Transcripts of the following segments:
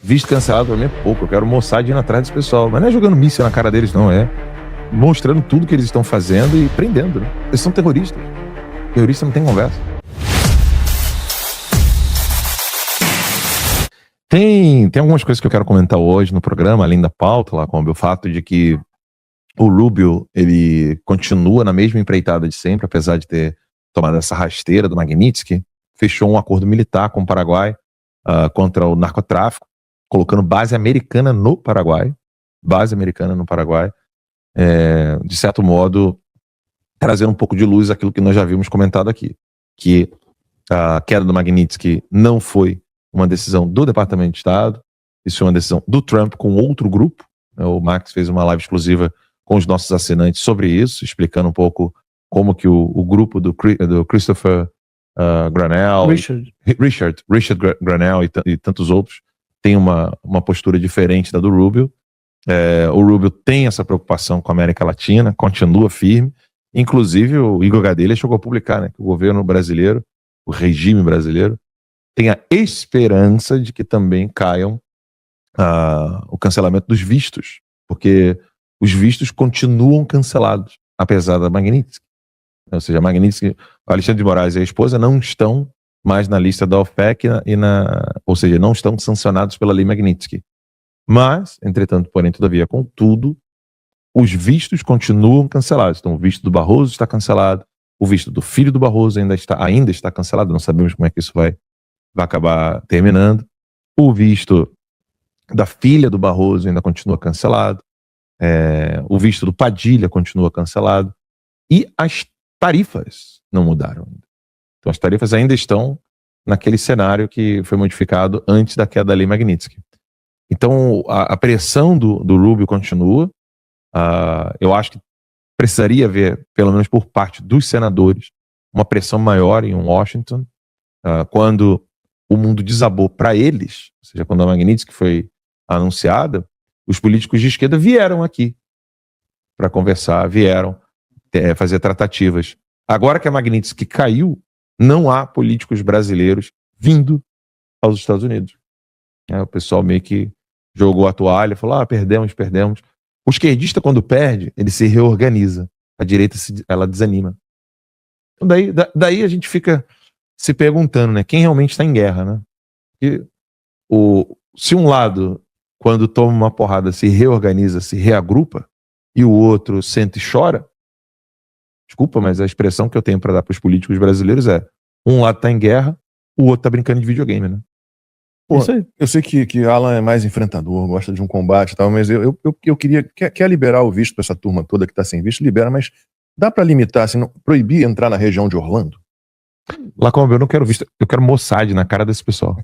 Visto cancelado pra mim é pouco. Eu quero Mossad indo atrás desse pessoal. Mas não é jogando míssil na cara deles, não. É mostrando tudo que eles estão fazendo e prendendo, né? Eles são terroristas. Terrorista não tem conversa. Tem algumas coisas que eu quero comentar hoje no programa, além da pauta, lá, como o fato de que o Rubio, ele continua na mesma empreitada de sempre, apesar de ter tomado essa rasteira do Magnitsky, fechou um acordo militar com o Paraguai contra o narcotráfico, colocando base americana no Paraguai, de certo modo, trazendo um pouco de luz àquilo que nós já vimos comentado aqui, que a queda do Magnitsky não foi uma decisão do Departamento de Estado, isso foi uma decisão do Trump com outro grupo. O Max fez uma live exclusiva com os nossos assinantes sobre isso, explicando um pouco como que o grupo do Christopher Granell, Richard Granell e tantos outros tem uma postura diferente da do Rubio. O Rubio tem essa preocupação com a América Latina, continua firme. Inclusive o Igor Gadelha chegou a publicar, né, que o governo brasileiro, o regime brasileiro, tem a esperança de que também caiam o cancelamento dos vistos, porque os vistos continuam cancelados, apesar da Magnitsky. Ou seja, a Magnitsky, o Alexandre de Moraes e a esposa não estão mais na lista da OPEC, ou seja, não estão sancionados pela lei Magnitsky. Mas, entretanto, porém, todavia, contudo, os vistos continuam cancelados. Então, o visto do Barroso está cancelado, o visto do filho do Barroso ainda está cancelado, não sabemos como é que isso vai acabar terminando. O visto da filha do Barroso ainda continua cancelado. O visto do Padilha continua cancelado. E as tarifas não mudaram ainda. Então as tarifas ainda estão naquele cenário que foi modificado antes da queda da lei Magnitsky. Então a pressão do Rubio continua. Eu acho que precisaria haver, pelo menos por parte dos senadores, uma pressão maior em Washington, quando o mundo desabou para eles, ou seja, quando a Magnitsky foi anunciada, os políticos de esquerda vieram aqui para conversar, vieram fazer tratativas. Agora que a Magnitsky caiu, não há políticos brasileiros vindo aos Estados Unidos. O pessoal meio que jogou a toalha, falou, perdemos. O esquerdista, quando perde, ele se reorganiza. A direita, ela desanima. Então daí a gente fica se perguntando, né, quem realmente está em guerra, né? Porque se um lado, quando toma uma porrada, se reorganiza, se reagrupa, e o outro senta e chora, desculpa, mas a expressão que eu tenho para dar para os políticos brasileiros é: um lado está em guerra, o outro está brincando de videogame, né? Pô, eu sei que Alan é mais enfrentador, gosta de um combate e tal, mas eu queria... Quer liberar o visto para essa turma toda que está sem visto? Libera, mas dá para limitar, assim, proibir entrar na região de Orlando? Lá como eu não quero visto, eu quero Mossad na cara desse pessoal.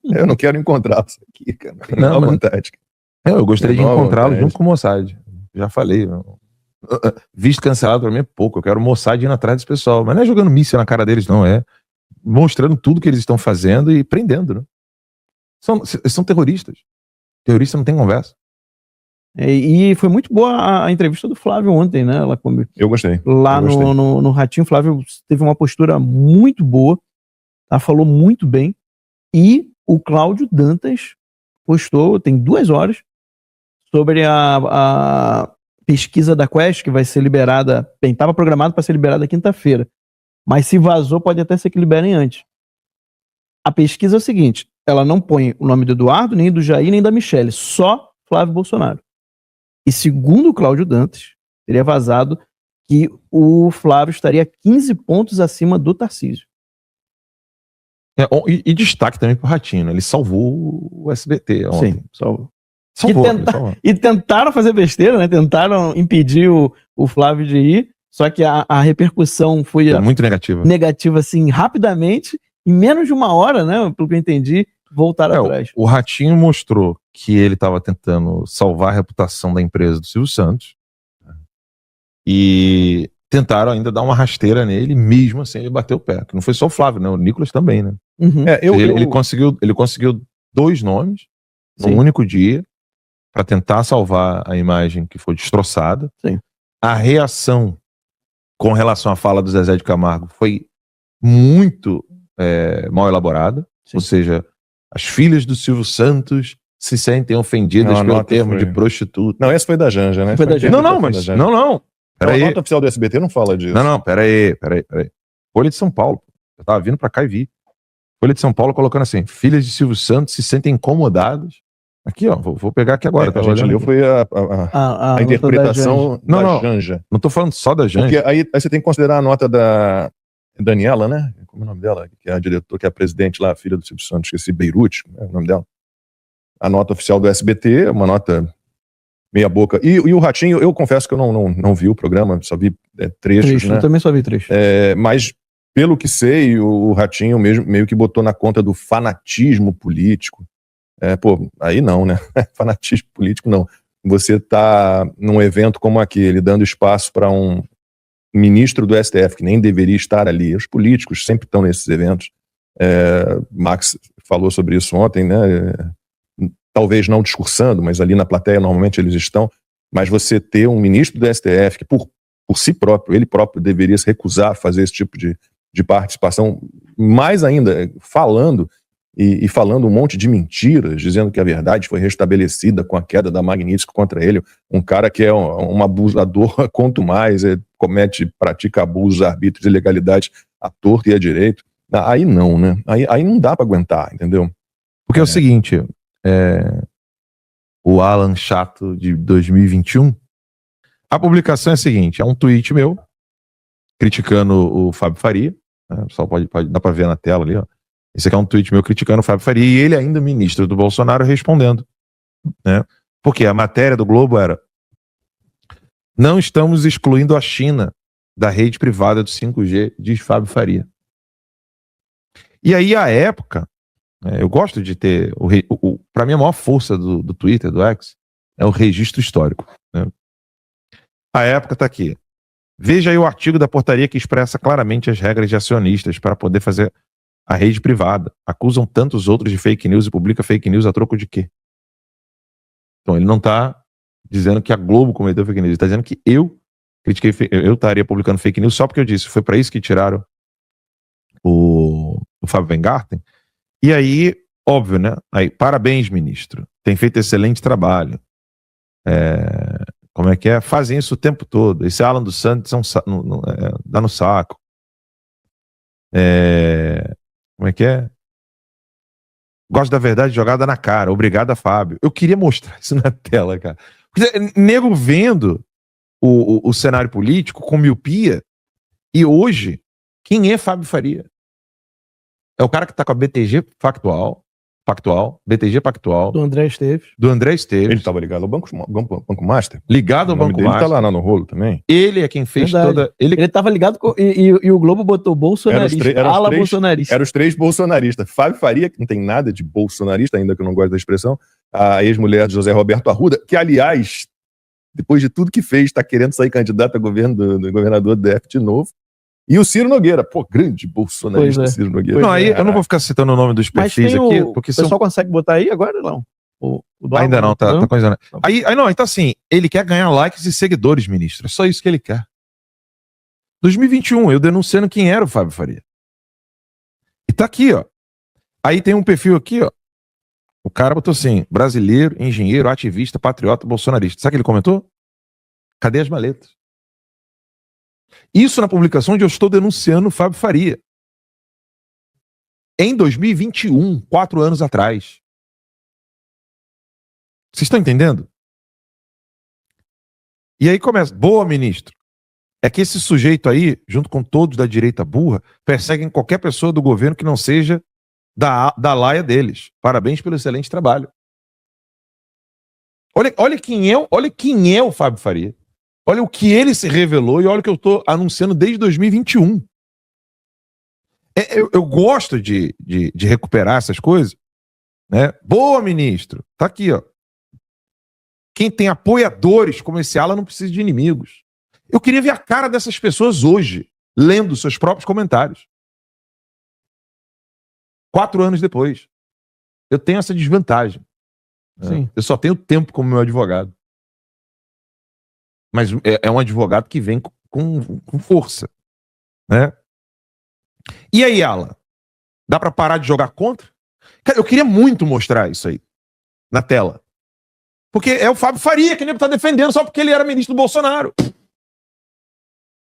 Eu não quero encontrá-los aqui, cara. Não, à vontade. Eu gostaria de encontrá-los junto com o Mossad. Já falei. Visto cancelado pra mim é pouco. Eu quero Mossad indo atrás desse pessoal. Mas não é jogando míssil na cara deles, não. É mostrando tudo que eles estão fazendo e prendendo, né? São terroristas. Terrorista não tem conversa. E foi muito boa a entrevista do Flávio ontem, né? Eu gostei. Lá no Ratinho, o Flávio teve uma postura muito boa, falou muito bem. E o Cláudio Dantas postou, tem 2 horas, sobre a pesquisa da Quest, que vai ser liberada, estava programado para ser liberada quinta-feira. Mas se vazou, pode até ser que liberem antes. A pesquisa é o seguinte: ela não põe o nome do Eduardo, nem do Jair, nem da Michelle, só Flávio Bolsonaro. E segundo o Cláudio Dantas, teria vazado que o Flávio estaria 15 pontos acima do Tarcísio. E destaque também pro Ratinho, né? Ele salvou o SBT ontem. Sim, salvou. E tentaram fazer besteira, né? Tentaram impedir o Flávio de ir, só que a repercussão foi muito negativa. Negativa, assim, rapidamente, em menos de 1 hora, né? Pelo que eu entendi, voltaram atrás. O Ratinho mostrou que ele estava tentando salvar a reputação da empresa do Silvio Santos e tentaram ainda dar uma rasteira nele, mesmo assim ele bateu o pé. Que não foi só o Flávio, né? O Nicolas também, né? Uhum. Ele conseguiu 2 nomes num único dia para tentar salvar a imagem que foi destroçada. Sim. A reação com relação à fala do Zezé de Camargo foi muito mal elaborada. Sim. Ou seja, As filhas do Silvio Santos se sentem ofendidas Não, a pelo nota termo foi- de prostituta. Não, essa foi da Janja, né? Foi da Janja. Não, Foi mas... da Janja. Não. Não, a Peraí. nota oficial do SBT não fala disso. Não, peraí. Folha de São Paulo. Eu tava vindo pra cá e vi. Folha de São Paulo colocando assim: filhas de Silvio Santos se sentem incomodadas. Aqui, ó, vou pegar aqui agora. A tava gente olhando leu aqui. foi a nota da interpretação Não, da não. Janja. Não tô falando só da Janja. Porque aí você tem que considerar a nota da Daniela, né? Como é o nome dela? Que é a diretora, que é a presidente lá, a filha do Silvio Santos, esqueci, Beirute, como é o nome dela. A nota oficial do SBT, uma nota meia boca. E o Ratinho, eu confesso que eu não vi o programa, só vi trechos, trecho. né? Eu também só vi trecho. Mas, pelo que sei, o Ratinho mesmo, meio que botou na conta do fanatismo político. Aí não, né? Fanatismo político não. Você tá num evento como aquele, dando espaço para um ministro do STF, que nem deveria estar ali. Os políticos sempre estão nesses eventos. Max falou sobre isso ontem, né? Talvez não discursando, mas ali na plateia normalmente eles estão. Mas você ter um ministro do STF que por si próprio, ele próprio deveria se recusar a fazer esse tipo de participação, mais ainda falando e falando um monte de mentiras, dizendo que a verdade foi restabelecida com a queda da Magnitsky contra ele, um cara que é um abusador, quanto mais pratica abusos, arbítrios e ilegalidades à torta e à direito. Aí não, né? Aí não dá para aguentar, entendeu? Porque é o seguinte, o Alan Chato de 2021, a publicação é a seguinte, é um tweet meu, criticando o Fábio Faria, né? O pessoal pode dar para ver na tela ali, ó. Esse aqui é um tweet meu criticando o Fábio Faria, e ele ainda ministro do Bolsonaro respondendo, né? Porque a matéria do Globo era: não estamos excluindo a China da rede privada do 5G, diz Fábio Faria. E aí, à época, eu gosto de ter, para mim a maior força do Twitter, do X, é o registro histórico, né? A época tá aqui. Veja aí o artigo da portaria que expressa claramente as regras de acionistas para poder fazer a rede privada. Acusam tantos outros de fake news e publica fake news a troco de quê? Então ele não está dizendo que a Globo cometeu fake news, ele está dizendo que eu estaria publicando fake news só porque eu disse. Foi para isso que tiraram o Fábio Weingarten. E aí, óbvio, né? Aí, parabéns, ministro. Tem feito excelente trabalho. Como é que é? Fazem isso o tempo todo. Esse Alan dos Santos dá no saco. Como é que é? Gosto da verdade jogada na cara. Obrigado, Fábio. Eu queria mostrar isso na tela, cara. Nego vendo o cenário político com miopia. E hoje, quem é Fábio Faria? É o cara que tá com a BTG Pactual, BTG Pactual, Do André Esteves. Ele estava ligado ao Banco Master. ligado ao O nome Banco dele Master. tá lá no rolo também. Ele é quem fez Verdade. toda... Ele tava ligado e o Globo botou bolsonarista. Ala bolsonarista. Eram os três bolsonaristas. Fábio Faria, que não tem nada de bolsonarista, ainda que eu não gosto da expressão, a ex-mulher de José Roberto Arruda, que, aliás, depois de tudo que fez, está querendo sair candidato a governo do governador do DF de novo. E o Ciro Nogueira, grande bolsonarista, Ciro Nogueira. Não, aí eu não vou ficar citando o nome dos Mas perfis tem aqui, o porque pessoal consegue botar aí agora, não? Ainda não, tá coisando. Aí não, então assim, ele quer ganhar likes e seguidores, ministro. É só isso que ele quer. 2021, eu denunciando quem era o Fábio Faria. E tá aqui, ó. Aí tem um perfil aqui, ó. O cara botou assim: brasileiro, engenheiro, ativista, patriota, bolsonarista. Sabe o que ele comentou? Cadê as maletas? Isso na publicação onde eu estou denunciando o Fábio Faria. Em 2021, 4 anos atrás. Vocês estão entendendo? E aí começa: boa, ministro. É que esse sujeito aí, junto com todos da direita burra, perseguem qualquer pessoa do governo que não seja da laia deles. Parabéns pelo excelente trabalho. Olha quem é o Fábio Faria. Olha o que ele se revelou e olha o que eu estou anunciando desde 2021. Eu gosto de recuperar essas coisas, né? Boa, ministro. Tá aqui, ó. Quem tem apoiadores como esse Alan não precisa de inimigos. Eu queria ver a cara dessas pessoas hoje, lendo seus próprios comentários. 4 anos depois. Eu tenho essa desvantagem. Né? Eu só tenho tempo como meu advogado. Mas é um advogado que vem com força. Né? E aí, Alan? Dá para parar de jogar contra? Cara, eu queria muito mostrar isso aí na tela. Porque é o Fábio Faria que nem tá defendendo só porque ele era ministro do Bolsonaro.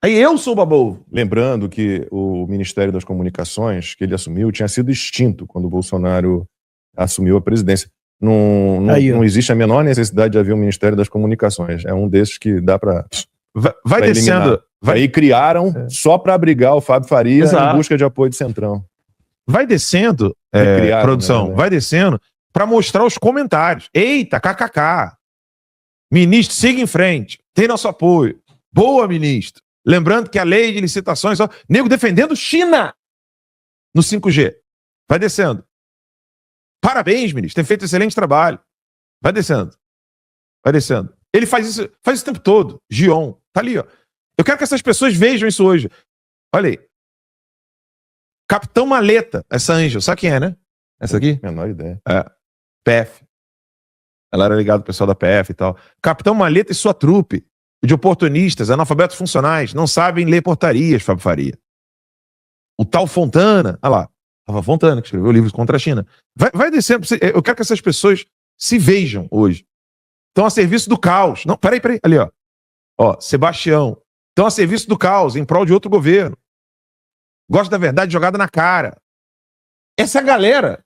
Aí eu sou o babovo. Lembrando que o Ministério das Comunicações, que ele assumiu, tinha sido extinto quando o Bolsonaro assumiu a presidência. Não existe a menor necessidade de haver um Ministério das Comunicações. É um desses que dá para Vai descendo. Aí criaram só para abrigar o Fábio Faria em busca de apoio de Centrão. Vai descendo, produção, né? Vai descendo para mostrar os comentários. Eita, kkk. Ministro, siga em frente. Tem nosso apoio. Boa, ministro. Lembrando que a lei de licitações... Nego defendendo China no 5G. Vai descendo. Parabéns, ministro. Tem feito excelente trabalho. Vai descendo. Vai descendo. Ele faz isso o tempo todo. Gion. Tá ali, ó. Eu quero que essas pessoas vejam isso hoje. Olha aí. Capitão Maleta. Essa Ângela. Sabe quem é, né? Essa aqui? Menor ideia. PF. Ela era ligada ao pessoal da PF e tal. Capitão Maleta e sua trupe de oportunistas, analfabetos funcionais, não sabem ler portarias, Fábio Faria. O tal Fontana, olha lá, Rafa Fontana, que escreveu livros contra a China. Vai descendo, eu quero que essas pessoas se vejam hoje. Estão a serviço do caos. Não, peraí, ali, ó. Sebastião. Estão a serviço do caos, em prol de outro governo. Gosta da verdade jogada na cara. Essa galera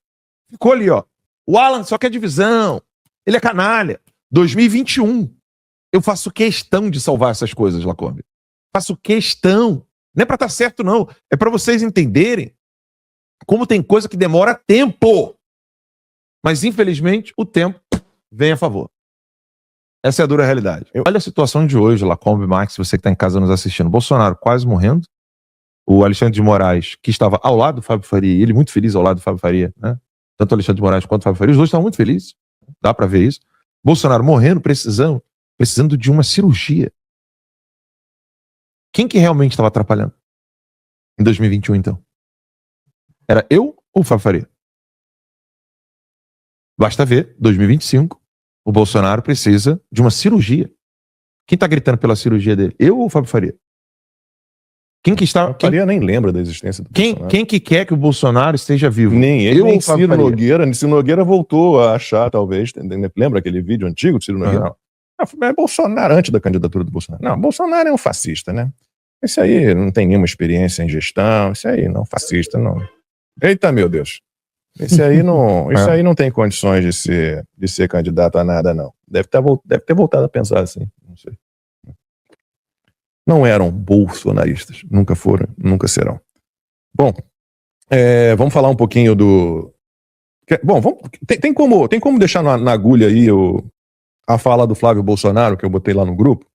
ficou ali, ó. O Alan só quer divisão. Ele é canalha. 2021. Eu faço questão de salvar essas coisas, Lacombe. Faço questão. Não é pra estar certo, não. É pra vocês entenderem como tem coisa que demora tempo. Mas, infelizmente, o tempo vem a favor. Essa é a dura realidade. Olha a situação de hoje, Lacombe, Max, você que está em casa nos assistindo. Bolsonaro quase morrendo. O Alexandre de Moraes, que estava ao lado do Fábio Faria, ele muito feliz ao lado do Fábio Faria, né? Tanto o Alexandre de Moraes quanto o Fábio Faria, os dois estavam muito felizes. Dá pra ver isso. Bolsonaro morrendo, precisando de uma cirurgia. Quem que realmente estava atrapalhando? Em 2021, então? Era eu ou o Fábio Faria? Basta ver, 2025, o Bolsonaro precisa de uma cirurgia. Quem está gritando pela cirurgia dele? Eu ou o Fábio Faria? Quem que está... O Faria nem lembra da existência do Bolsonaro. Quem que quer que o Bolsonaro esteja vivo? Nem ele, nem Ciro Nogueira. Ciro Nogueira voltou a achar, talvez... Lembra aquele vídeo antigo de Ciro Nogueira? É Bolsonaro, antes da candidatura do Bolsonaro. Não, Bolsonaro é um fascista, né? Esse aí não tem nenhuma experiência em gestão. Esse aí não, fascista, não. Eita, meu Deus. Esse aí não, isso aí não tem condições de ser candidato a nada, não. Deve ter voltado a pensar assim. Não sei. Não eram bolsonaristas. Nunca foram, nunca serão. Bom, vamos falar um pouquinho do... Bom, tem como deixar na agulha aí a fala do Flávio Bolsonaro, que eu botei lá no grupo,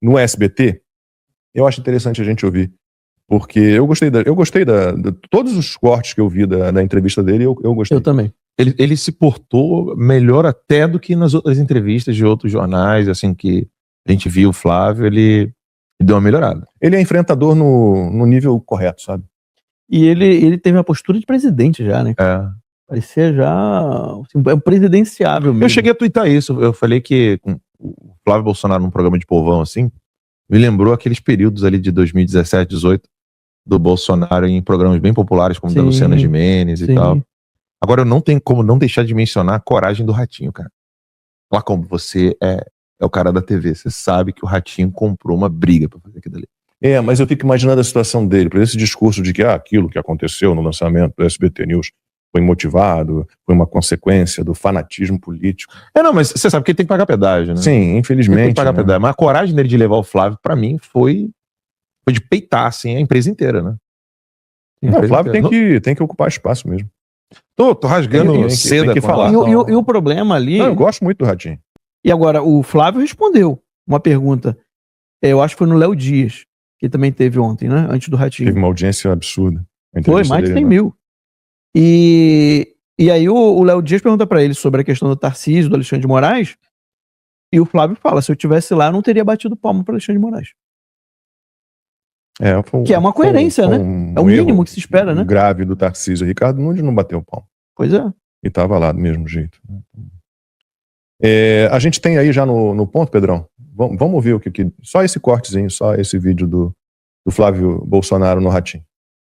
no SBT. Eu acho interessante a gente ouvir, porque eu gostei de todos os cortes que eu vi da entrevista dele, eu gostei. Eu também. Ele se portou melhor até do que nas outras entrevistas de outros jornais, assim, que a gente viu o Flávio, ele deu uma melhorada. Ele é enfrentador no nível correto, sabe? E ele teve uma postura de presidente já, né? Parecia já assim, presidenciável mesmo. Eu cheguei a twittar isso. Eu falei que o Flávio Bolsonaro num programa de povão assim, me lembrou aqueles períodos ali de 2017, 2018 do Bolsonaro em programas bem populares como da Luciana Gimenez e tal. Agora eu não tenho como não deixar de mencionar a coragem do Ratinho, cara. Lá como você é o cara da TV, você sabe que o Ratinho comprou uma briga pra fazer aquilo ali. Mas eu fico imaginando a situação dele, por esse discurso de que aquilo que aconteceu no lançamento do SBT News foi motivado, foi uma consequência do fanatismo político. Não, mas você sabe que ele tem que pagar pedágio, né? Sim, infelizmente. Ele tem que pagar pedágio. Mas a coragem dele de levar o Flávio, pra mim, foi de peitar, assim, a empresa inteira, né? O Flávio tem que ocupar espaço mesmo. Tô rasgando seda. Tem que falar. E o problema ali... Não, eu gosto muito do Ratinho. E agora, o Flávio respondeu uma pergunta. Eu acho que foi no Léo Dias, que também teve ontem, né? Antes do Ratinho. Teve uma audiência absurda. Foi, mais de 100 mil. E aí o Léo Dias pergunta pra ele sobre a questão do Tarcísio, do Alexandre de Moraes, e o Flávio fala, se eu tivesse lá, eu não teria batido palma pro Alexandre de Moraes. Que é uma coerência, né? É o mínimo que se espera, né? Grave do Tarcísio. Ricardo Nunes não bateu palma. Pois é. E tava lá do mesmo jeito. A gente tem aí já no ponto, Pedrão. Vamos ouvir só esse cortezinho, só esse vídeo do Flávio Bolsonaro no Ratinho.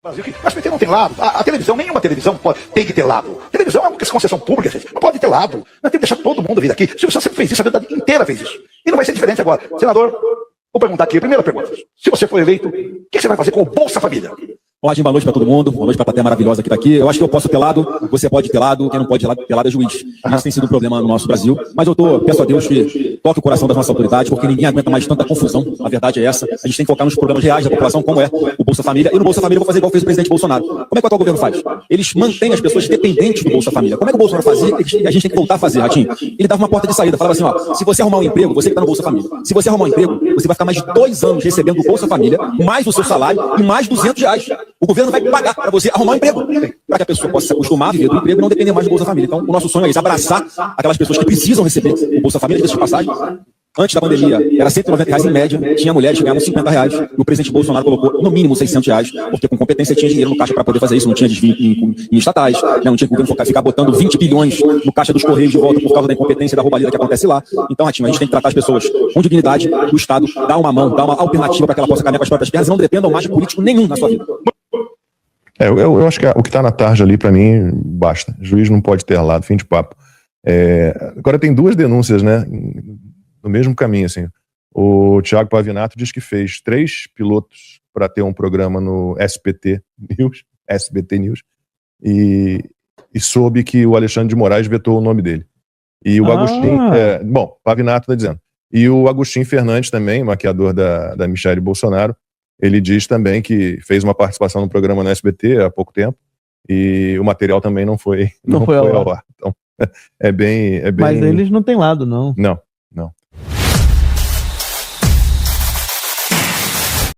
Brasil, que o SBT não tem lado. A televisão, nenhuma televisão tem que ter lado. A televisão é uma concessão pública, gente. Não pode ter lado. Nós temos que deixar todo mundo vir aqui. O Silvio Santos sempre fez isso, a vida inteira fez isso. E não vai ser diferente agora. Senador, vou perguntar aqui, a primeira pergunta. Se você for eleito, o que você vai fazer com o Bolsa Família? Olá, boa noite para todo mundo. Boa noite para a plateia maravilhosa que está aqui. Eu acho que eu posso ter lado, você pode ter lado, quem não pode ter lado é juiz. Isso tem sido um problema no nosso Brasil. Mas eu peço a Deus que toque o coração das nossas autoridades, porque ninguém aguenta mais tanta confusão. A verdade é essa. A gente tem que focar nos problemas reais da população, como é o Bolsa Família. E no Bolsa Família eu vou fazer igual fez o presidente Bolsonaro. Como é que o atual governo faz? Eles mantêm as pessoas dependentes do Bolsa Família. Como é que o Bolsonaro fazia e a gente tem que voltar a fazer, Ratinho? Ele dava uma porta de saída, falava assim, ó, se você arrumar um emprego, você que está no Bolsa Família, se você arrumar um emprego, você vai ficar mais de 2 anos recebendo o Bolsa Família, mais o seu salário e mais R$200. O governo vai pagar para você arrumar um emprego, para que a pessoa possa se acostumar a viver do emprego e não depender mais do Bolsa Família. Então, o nosso sonho é isso, abraçar aquelas pessoas que precisam receber o Bolsa Família, de passagem. Antes da pandemia, era R$190 em média, tinha mulheres que ganhavam R$50, e o presidente Bolsonaro colocou no mínimo R$600, porque com competência tinha dinheiro no caixa para poder fazer isso, não tinha desvio em estatais, não tinha que o governo ficar botando 20 bilhões no caixa dos Correios de volta por causa da incompetência e da roubalheira que acontece lá. Então, Ratinho, a gente tem que tratar as pessoas com dignidade, o Estado dá uma mão, dá uma alternativa para que ela possa caminhar com as próprias pernas e não dependam mais de político nenhum na sua vida. Eu acho que o que está na tarja ali, para mim, basta. O juiz não pode ter lado, fim de papo. Agora tem 2 denúncias, né, no mesmo caminho, assim. O Thiago Pavinato diz que fez 3 pilotos para ter um programa no SBT News, e soube que o Alexandre de Moraes vetou o nome dele. E o Agostinho... Pavinato está dizendo. E o Agostinho Fernandes também, maquiador da Michelle Bolsonaro, ele diz também que fez uma participação no programa no SBT há pouco tempo e o material também não foi ao ar. Então, é bem... Mas eles não têm lado, não. Não.